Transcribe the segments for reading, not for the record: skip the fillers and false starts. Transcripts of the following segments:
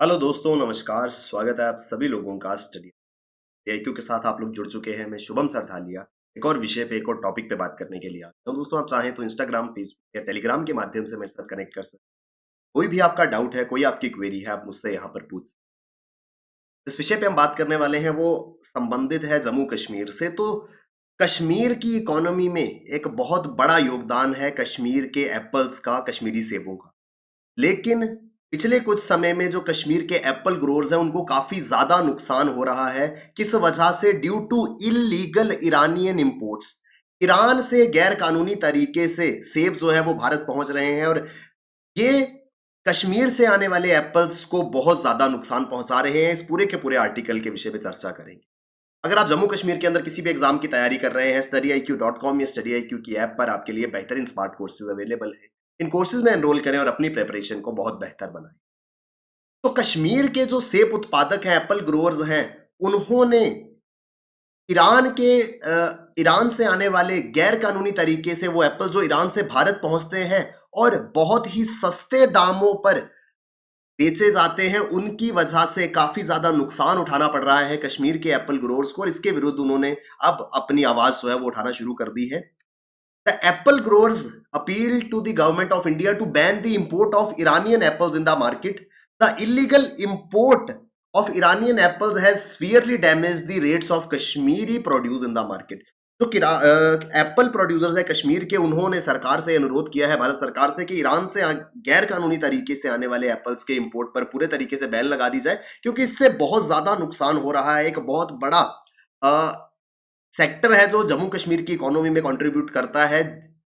Hello दोस्तों, नमस्कार। स्वागत है आप सभी लोगों का स्टडी आईक्यू के साथ। आप लोग जुड़ चुके हैं। मैं शुभम सरधालिया एक और विषय पे, एक और टॉपिक पे बात करने के लिए आता हूँ। दोस्तों, आप चाहें तो इंस्टाग्राम, फेसबुक या टेलीग्राम के माध्यम से मेरे साथ कनेक्ट कर सकते हैं। कोई भी आपका डाउट है, कोई आपकी क्वेरी है, आप मुझसे यहाँ पर पूछ सकते हैं। इस विषय पे हम बात करने वाले हैं, वो संबंधित है जम्मू कश्मीर से। तो कश्मीर की इकोनॉमी में एक बहुत बड़ा योगदान है कश्मीर के एप्पल्स का, कश्मीरी सेबों का। लेकिन पिछले कुछ समय में जो कश्मीर के एप्पल ग्रोवर्स हैं, उनको काफी ज्यादा नुकसान हो रहा है। किस वजह से? Due to illegal Iranian imports. Iran से गैर कानूनी तरीके से सेब जो है वो भारत पहुंच रहे हैं, और ये कश्मीर से आने वाले एप्पल्स को बहुत ज्यादा नुकसान पहुंचा रहे हैं। इस पूरे के पूरे आर्टिकल के विषय में चर्चा करेंगे। अगर आप जम्मू कश्मीर के अंदर किसी भी एग्जाम की तैयारी कर रहे हैं, studyIQ.com या studyIQ की ऐप पर आपके लिए बेहतरीन स्मार्ट कोर्सेज अवेलेबल है। इन कोर्सेज में एनरोल करें और अपनी प्रिपरेशन को बहुत बेहतर बनाएं। तो कश्मीर के जो सेब उत्पादक हैं, एप्पल ग्रोवर्स हैं, उन्होंने ईरान के ईरान से आने वाले गैर कानूनी तरीके से वो एप्पल जो ईरान से भारत पहुंचते हैं और बहुत ही सस्ते दामों पर बेचे जाते हैं, उनकी वजह से काफी ज्यादा नुकसान उठाना पड़ रहा है कश्मीर के एप्पल ग्रोवर्स को। और इसके विरुद्ध उन्होंने अब अपनी आवाज जो है वो उठाना शुरू कर दी है। The apple growers appeal to the government of India to ban the import of Iranian apples in the market. The illegal import of Iranian apples has severely damaged the rates of Kashmiri produce in the market। जो Apple producers है कश्मीर के, उन्होंने सरकार से अनुरोध किया है, भारत सरकार से, कि ईरान से गैर कानूनी तरीके से आने वाले एप्पल्स के इंपोर्ट पर पूरे तरीके से बैन लगा दी जाए, क्योंकि इससे बहुत ज्यादा नुकसान हो रहा है। एक बहुत बड़ा सेक्टर है जो जम्मू कश्मीर की इकोनॉमी में कंट्रीब्यूट करता है,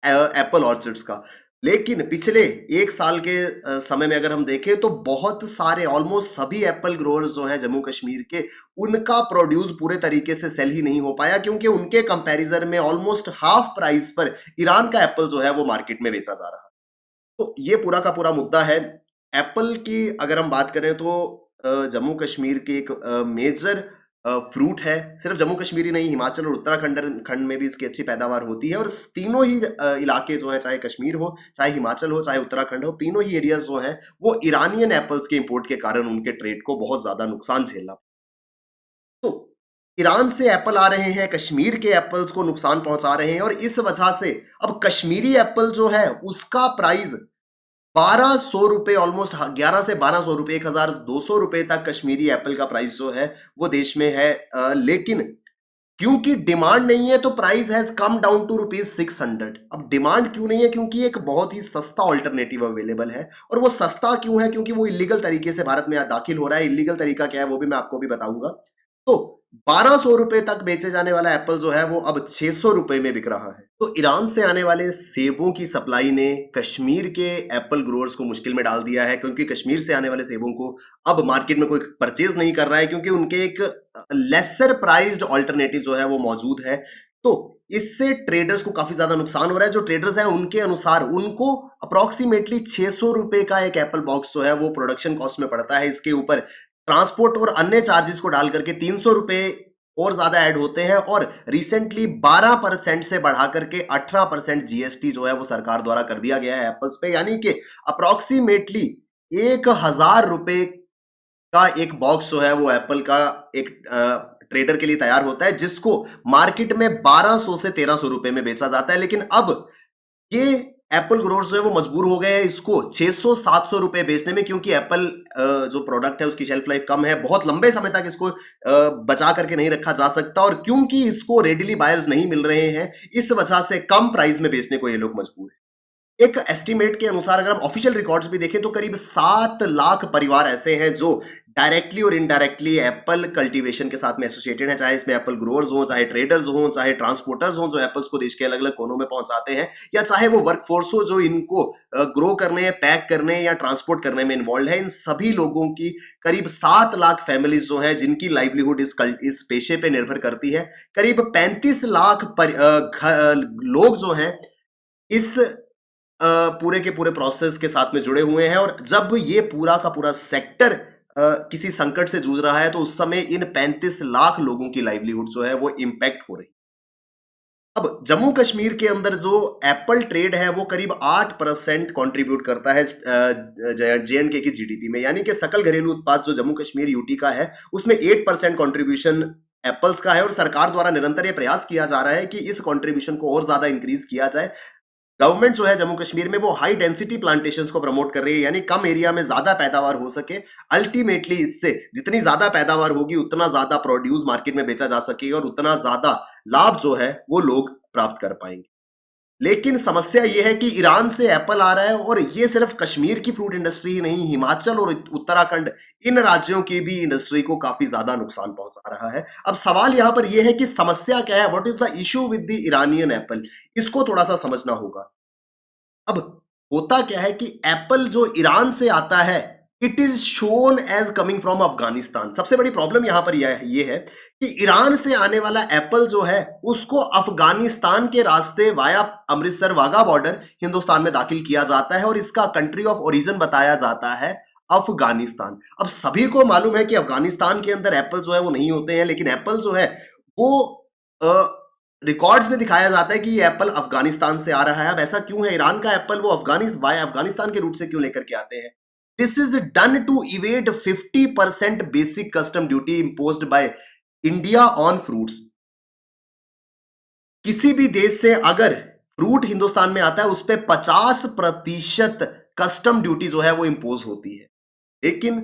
एप्पल ऑर्चर्ड्स का। लेकिन पिछले एक साल के समय में अगर हम देखें तो बहुत सारे, ऑलमोस्ट सभी एप्पल ग्रोअर्स जो हैं जम्मू कश्मीर के, उनका प्रोड्यूस पूरे तरीके से सेल ही नहीं हो पाया, क्योंकि उनके कंपैरिजन में ऑलमोस्ट हाफ प्राइस पर ईरान का एप्पल जो है वो मार्केट में बेचा जा रहा है। तो ये पूरा का पूरा मुद्दा है। एप्पल की अगर हम बात करें तो जम्मू कश्मीर के एक मेजर फ्रूट है। सिर्फ जम्मू कश्मीर ही नहीं, हिमाचल और उत्तराखंड खंड में भी इसकी अच्छी पैदावार होती है। और तीनों ही इलाके जो है, चाहे कश्मीर हो, चाहे हिमाचल हो, चाहे उत्तराखंड हो, तीनों ही एरियाज जो हैं वो ईरानियन एप्पल्स के इंपोर्ट के कारण उनके ट्रेड को बहुत ज्यादा नुकसान झेलना। तो ईरान से एप्पल आ रहे हैं, कश्मीर के एप्पल्स को नुकसान पहुंचा रहे हैं, और इस वजह से अब कश्मीरी एप्पल जो है उसका प्राइस 1200 रुपए, ऑलमोस्ट 11 से 1200 रुपए, 1200 रुपए तक कश्मीरी एप्पल का प्राइस जो है वो देश में है। लेकिन क्योंकि डिमांड नहीं है तो price has come down to ₹600। अब डिमांड क्यों नहीं है? क्योंकि एक बहुत ही सस्ता ऑल्टरनेटिव अवेलेबल है। और वो सस्ता क्यों है? क्योंकि वो इलीगल तरीके से भारत में दाखिल हो रहा है। इलीगल तरीका क्या है वो भी मैं आपको भी बताऊंगा। तो 1200 रुपए तक बेचे जाने वाला एप्पल जो है वो अब 600 रुपए में बिक रहा है। तो ईरान से आने वाले सेबों की सप्लाई ने कश्मीर के एप्पल ग्रोअर्स को मुश्किल में डाल दिया है, क्योंकि कश्मीर से आने वाले सेबों को अब मार्केट में कोई परचेज नहीं कर रहा है, क्योंकि उनके एक लेसर प्राइस्ड ऑल्टरनेटिव जो है वो मौजूद है। तो इससे ट्रेडर्स को काफी ज्यादा नुकसान हो रहा है। जो ट्रेडर्स हैं उनके अनुसार उनको अप्रोक्सीमेटली 600 रुपए का एक एप्पल बॉक्स जो है वो प्रोडक्शन कॉस्ट में पड़ता है। इसके ऊपर ट्रांसपोर्ट और अन्य चार्जेस को डाल करके 300 रुपए और ज्यादा ऐड होते हैं। और रिसेंटली 12% से बढ़ा करके 18% जीएसटी जो है वो सरकार द्वारा कर दिया गया है एप्पल्स पे। यानी कि अप्रोक्सीमेटली 1000 रुपए का एक बॉक्स जो है वो एप्पल का एक ट्रेडर के लिए तैयार होता है, जिसको मार्केट में 1200 से 1300 रुपए में बेचा जाता है। लेकिन अब ये एप्पल ग्रोवर्स जो है वो मजबूर हो गए हैं इसको 600-700 रुपए बेचने में, क्योंकि एप्पल जो प्रोडक्ट है उसकी शेल्फ लाइफ कम है, बहुत लंबे समय तक इसको बचा करके नहीं रखा जा सकता। और क्योंकि इसको रेडिली बायर्स नहीं मिल रहे हैं, इस वजह से कम प्राइस में बेचने को ये लोग मजबूर हैं। एक एस्टीमेट के अनुसार अगर हम ऑफिशियल रिकॉर्ड्स भी देखें तो करीब 7 लाख परिवार ऐसे हैं जो डायरेक्टली और इनडायरेक्टली एप्पल कल्टीवेशन के साथ में एसोसिएटेड है। चाहे इसमें एप्पल ग्रोअर्स हो, चाहे ट्रेडर्स हो, चाहे ट्रांसपोर्टर्स हो जो एप्पल्स को देश के अलग अलग कोनों में पहुंचाते हैं, या चाहे वो वर्कफोर्स हो जो इनको ग्रो करने, पैक करने या ट्रांसपोर्ट करने में इन्वॉल्व है। इन सभी लोगों की करीब 7 लाख फैमिलीज जो है जिनकी लाइवलीहुड इस पेशे पे निर्भर करती है। करीब 35 लाख लोग जो हैं इस पूरे के पूरे प्रोसेस के साथ में जुड़े हुए हैं। और जब ये पूरा का पूरा सेक्टर किसी संकट से जूझ रहा है तो उस समय इन 35 लाख लोगों की लाइवलीहुड जो है वो इंपैक्ट हो रही है। अब जम्मू कश्मीर के अंदर जो एप्पल ट्रेड है वो करीब 8% कंट्रीब्यूट करता है जे-एंड-के की जीडीपी में, यानी कि सकल घरेलू उत्पाद जो जम्मू कश्मीर यूटी का है उसमें 8% कंट्रीब्यूशन एप्पल्स का है और सरकार द्वारा निरंतर ये प्रयास किया जा रहा है कि इस कंट्रीब्यूशन को और ज्यादा इंक्रीज किया जाए। गवर्नमेंट जो है जम्मू कश्मीर में वो हाई डेंसिटी प्लांटेशंस को प्रमोट कर रही है, यानी कम एरिया में ज्यादा पैदावार हो सके। अल्टीमेटली इससे जितनी ज्यादा पैदावार होगी उतना ज्यादा प्रोड्यूस मार्केट में बेचा जा सकेगा और उतना ज्यादा लाभ जो है वो लोग प्राप्त कर पाएंगे। लेकिन समस्या यह है कि ईरान से एप्पल आ रहा है और ये सिर्फ कश्मीर की फ्रूट इंडस्ट्री ही नहीं, हिमाचल और उत्तराखंड इन राज्यों की भी इंडस्ट्री को काफी ज्यादा नुकसान पहुंचा रहा है। अब सवाल यहां पर यह है कि समस्या क्या है, what is the issue with the Iranian Apple, इसको थोड़ा सा समझना होगा। अब होता क्या है कि एप्पल जो ईरान से आता है it is shown as coming from Afghanistan. सबसे बड़ी प्रॉब्लम यहां पर यह है कि ईरान से आने वाला एप्पल जो है उसको अफगानिस्तान के रास्ते वाया अमृतसर वाघा बॉर्डर हिंदुस्तान में दाखिल किया जाता है और इसका कंट्री ऑफ ओरिजिन बताया जाता है अफगानिस्तान। अब सभी को मालूम है कि अफगानिस्तान के अंदर एप्पल जो है वो नहीं होते हैं, लेकिन एप्पल जो है वो रिकॉर्ड्स में दिखाया जाता है कि ये एप्पल अफगानिस्तान से आ रहा है। अब ऐसा क्यों है, ईरान का एप्पल वो अफगानिस्तान के रूट से क्यों लेकर के आते हैं? This is done to evade 50% basic custom duty imposed by India on fruits. किसी भी देश से अगर फ्रूट हिंदुस्तान में आता है उस पर 50% कस्टम ड्यूटी जो है वो इंपोज होती है, लेकिन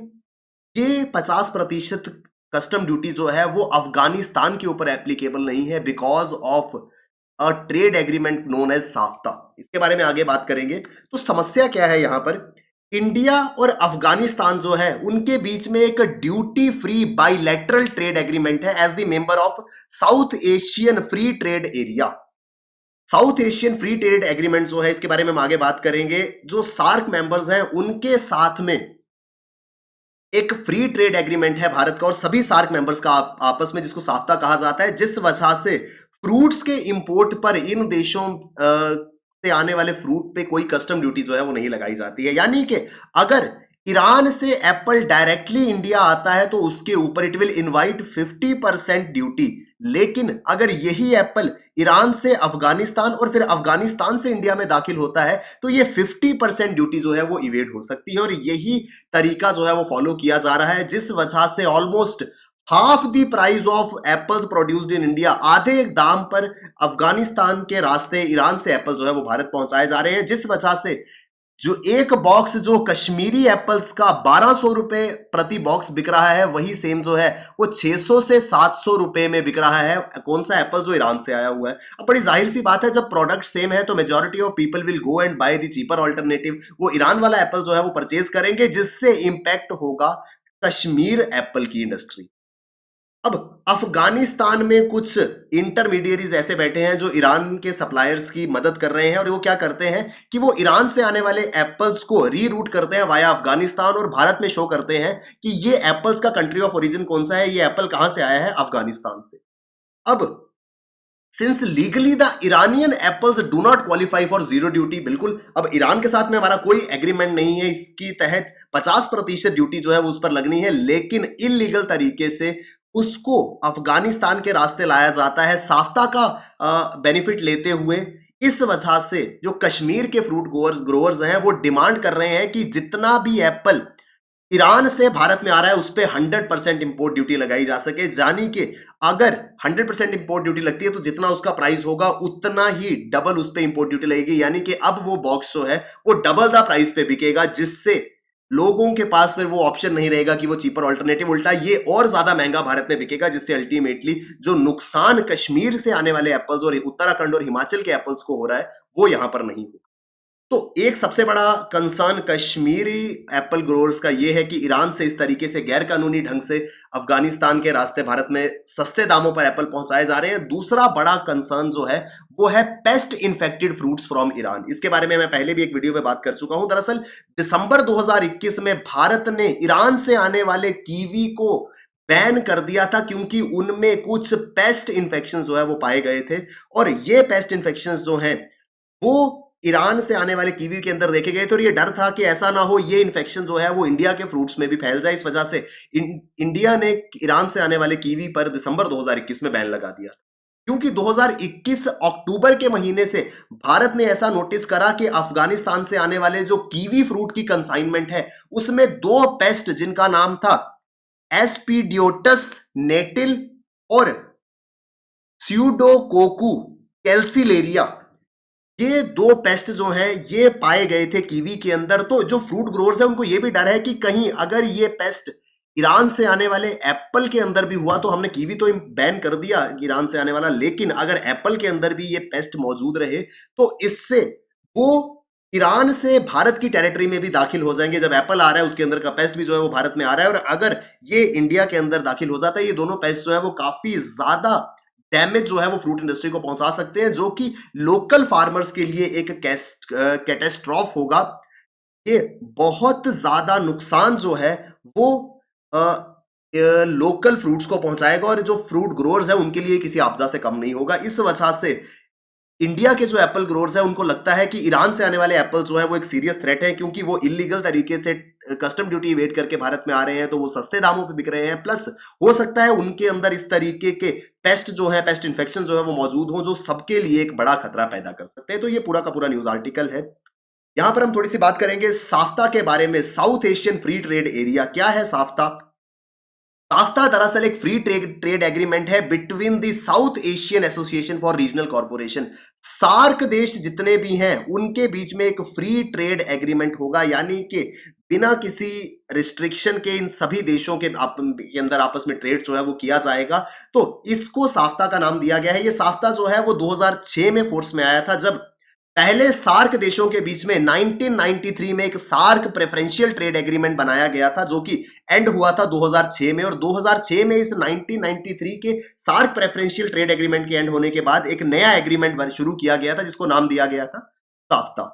ये 50% कस्टम ड्यूटी जो है वो अफगानिस्तान के ऊपर एप्लीकेबल नहीं है because of a trade agreement known as SAFTA. इसके बारे में आगे बात करेंगे। तो समस्या क्या है यहां पर, इंडिया और अफगानिस्तान जो है उनके बीच में एक duty free bilateral trade agreement है as the member of South Asian free trade area. South Asian free trade agreement जो है इसके बारे में हम आगे बात करेंगे। जो सार्क मेंबर्स हैं उनके साथ में एक फ्री ट्रेड एग्रीमेंट है भारत का और सभी सार्क मेंबर्स का आपस में, जिसको साफ्ता कहा जाता है, जिस वजह से फ्रूट्स के इंपोर्ट पर इन देशों से आने वाले फ्रूट पे कोई कस्टम ड्यूटी जो है वो नहीं लगाई जाती है। यानी कि अगर ईरान से एप्पल डायरेक्टली इंडिया आता है तो उसके ऊपर इट विल इनवाइट 50% ड्यूटी, लेकिन अगर यही एप्पल ईरान से अफगानिस्तान और फिर अफगानिस्तान से इंडिया में दाखिल होता है तो ये 50% ड्यूटी जो है वो इवेड हो सकती है। और यही तरीका जो है वो फॉलो किया जा रहा है, जिस वजह से almost half the price of apples produced in India, आधे दाम पर अफगानिस्तान के रास्ते ईरान से एप्पल जो है वो भारत पहुंचाए जा रहे हैं, जिस वजह से जो एक बॉक्स जो कश्मीरी एप्पल्स का 1200 रुपए प्रति बॉक्स बिक रहा है वही सेम जो है वो 600 से 700 रुपए में बिक रहा है। कौन सा एप्पल, जो ईरान से आया हुआ है। अब बड़ी जाहिर सी बात है, जब प्रोडक्ट सेम है तो majority of people will go and by the cheaper alternative. वो ईरान वाला एप्पल जो है वो परचेज करेंगे, जिससे इंपैक्ट होगा कश्मीर एप्पल की इंडस्ट्री। अब अफगानिस्तान में कुछ इंटरमीडियरीज ऐसे बैठे हैं जो ईरान के सप्लायर्स की मदद कर रहे हैं और वो क्या करते हैं कि वो ईरान से आने वाले एप्पल्स को रीरूट करते हैं वाया अफगानिस्तान और भारत में शो करते हैं कि ये एप्पल्स का कंट्री ऑफ ओरिजिन कौन सा है, ये एप्पल कहां से आया है, अफगानिस्तान से। अब since legally the Iranian apples do not qualify for zero duty, बिल्कुल अब ईरान के साथ में हमारा कोई एग्रीमेंट नहीं है, इसकी तहत 50% ड्यूटी जो है वो उस पर लगनी है, लेकिन इलीगल तरीके से उसको अफगानिस्तान के रास्ते लाया जाता है साफ्ता का बेनिफिट लेते हुए। इस वजह से जो कश्मीर के फ्रूट ग्रोवर्स हैं वो डिमांड कर रहे हैं कि जितना भी एप्पल ईरान से भारत में आ रहा है उस पर 100% इंपोर्ट ड्यूटी लगाई जा सके। यानी कि अगर 100% इंपोर्ट ड्यूटी लगती है तो जितना उसका प्राइस होगा उतना ही डबल उस पर इंपोर्ट ड्यूटी लगेगी, यानी कि अब वो बॉक्स जो है वो डबल द प्राइस पे बिकेगा, जिससे लोगों के पास फिर वो ऑप्शन नहीं रहेगा कि वो चीपर ऑल्टरनेटिव, उल्टा ये और ज्यादा महंगा भारत में बिकेगा, जिससे अल्टीमेटली जो नुकसान कश्मीर से आने वाले एप्पल्स और उत्तराखंड और हिमाचल के एप्पल्स को हो रहा है वो यहां पर नहीं होगा। तो एक सबसे बड़ा कंसर्न कश्मीरी एप्पल ग्रोअर्स का यह है कि ईरान से इस तरीके से गैर कानूनी ढंग से अफगानिस्तान के रास्ते भारत में सस्ते दामों पर एप्पल पहुंचाए जा रहे हैं। दूसरा बड़ा कंसर्न जो है वो है paste infected fruits from Iran. इसके बारे में मैं पहले भी एक वीडियो में बात कर चुका हूं। दरअसल दिसंबर 2021 में भारत ने ईरान से आने वाले कीवी को बैन कर दिया था क्योंकि उनमें कुछ पेस्ट इन्फेक्शन जो है वो पाए गए थे, और ये पेस्ट इन्फेक्शन जो है वो ईरान से आने वाले कीवी के अंदर देखे गए थे। और ये डर था कि ऐसा ना हो ये इन्फेक्शन जो है वो इंडिया के फ्रूट्स में भी फैल जाए, इस वजह से इंडिया ने ईरान से आने वाले कीवी पर दिसंबर 2021 में बैन लगा दिया। क्योंकि 2021 अक्टूबर के महीने से भारत ने ऐसा नोटिस करा कि अफगानिस्तान से आने वाले जो कीवी फ्रूट की कंसाइनमेंट है, उसमें 2 पेस्ट जिनका नाम था एस्पीडियोटस नेटिल और स्यूडोकोकू कैल्सिलेरिया, ये 2 पेस्ट जो हैं ये पाए गए थे कीवी के अंदर। तो जो फ्रूट ग्रोअर्स हैं उनको ये भी डर है कि कहीं अगर ये पेस्ट ईरान से आने वाले एप्पल के अंदर भी हुआ, तो हमने कीवी तो बैन कर दिया ईरान से आने वाला, लेकिन अगर एप्पल के अंदर भी ये पेस्ट मौजूद रहे तो इससे वो ईरान से भारत की टेरिटरी में भी दाखिल हो जाएंगे। जब एप्पल आ रहा है उसके अंदर का पेस्ट भी जो है वो भारत में आ रहा है, और अगर ये इंडिया के अंदर दाखिल हो जाता है, ये दोनों पेस्ट जो है वो काफी ज्यादा डैमेज जो है वो फ्रूट इंडस्ट्री को पहुंचा सकते हैं, जो कि लोकल फार्मर्स के लिए एक कैटेस्ट्रॉफ होगा। ये बहुत ज्यादा नुकसान जो है वो लोकल फ्रूट्स को पहुंचाएगा, और जो फ्रूट ग्रोअर्स है उनके लिए किसी आपदा से कम नहीं होगा। इस वजह से इंडिया के जो एप्पल ग्रोअर्स है उनको लगता है कि ईरान से आने वाले एप्पल जो है वो एक सीरियस थ्रेट है, क्योंकि वो इलीगल तरीके से कस्टम ड्यूटी इवेट करके भारत में आ रहे हैं, तो वो सस्ते दामों पे बिक रहे हैं। प्लस हो सकता है उनके अंदर इस तरीके के पेस्ट जो है, पेस्ट इन्फेक्शन जो है वो मौजूद हो, जो सबके लिए एक बड़ा खतरा पैदा कर सकते हैं। तो ये पूरा का पूरा न्यूज आर्टिकल है। यहां पर हम थोड़ी सी बात करेंगे साफ्ता के बारे में। South Asian free trade area क्या है साफ्ता? साफ्ता दरअसल एक फ्री ट्रेड एग्रीमेंट है between the South Asian association for regional corporation. SAARC देश जितने भी हैं उनके बीच में एक फ्री ट्रेड एग्रीमेंट होगा, यानी कि बिना किसी रिस्ट्रिक्शन के इन सभी देशों के अंदर आपस में ट्रेड जो है वो किया जाएगा। तो इसको साफ्ता का नाम दिया गया है। ये साफ्ता जो है वो 2006 में फोर्स में आया था, जब पहले सार्क देशों के बीच में 1993 में एक सार्क प्रेफरेंशियल ट्रेड एग्रीमेंट बनाया गया था, जो कि एंड हुआ था 2006 में। और 2006 में इस 1993 के सार्क प्रेफरेंशियल ट्रेड एग्रीमेंट के एंड होने के बाद एक नया एग्रीमेंट शुरू किया गया था, जिसको नाम दिया गया था साफ्ता।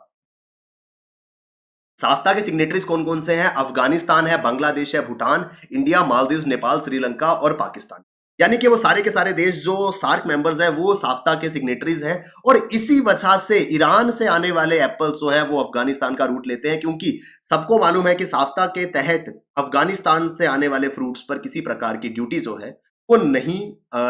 साफ्ता के सिग्नेटरीज कौन कौन से हैं? अफगानिस्तान है, बांग्लादेश है, भूटान, इंडिया, मालदीव, नेपाल, श्रीलंका और पाकिस्तान। यानी कि वो सारे के सारे देश जो सार्क मेंबर्स हैं वो साफ्ता के सिग्नेटरीज हैं। और इसी वजह से ईरान से आने वाले एप्पल्स जो है वो अफगानिस्तान का रूट लेते हैं, क्योंकि सबको मालूम है कि साफ्ता के तहत अफगानिस्तान से आने वाले फ्रूट्स पर किसी प्रकार की ड्यूटी जो है वो नहीं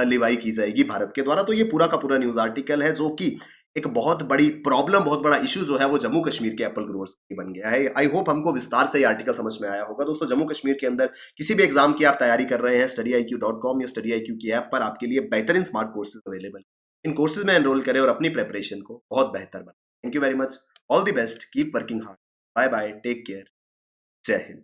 लिवाई की जाएगी भारत के द्वारा। तो ये पूरा का पूरा न्यूज आर्टिकल है, जो कि एक बहुत बड़ी प्रॉब्लम, बहुत बड़ा इश्यू जो है वो जम्मू कश्मीर के एप्पल ग्रोअर्स की बन गया है। आई होप हमको विस्तार से ये आर्टिकल समझ में आया होगा। दोस्तों, जम्मू कश्मीर के अंदर किसी भी एग्जाम की आप तैयारी कर रहे हैं, studiiq.com या studiiq की ऐप पर आपके लिए बेहतरीन स्मार्ट कोर्सेज अवेलेबल हैं। इन कोर्सेज में एनरोल करें और अपनी प्रिपरेशन को बहुत बेहतर बनाएं। Thank you very much. All the best. Keep working hard. Bye bye. Take care. जय हिंद।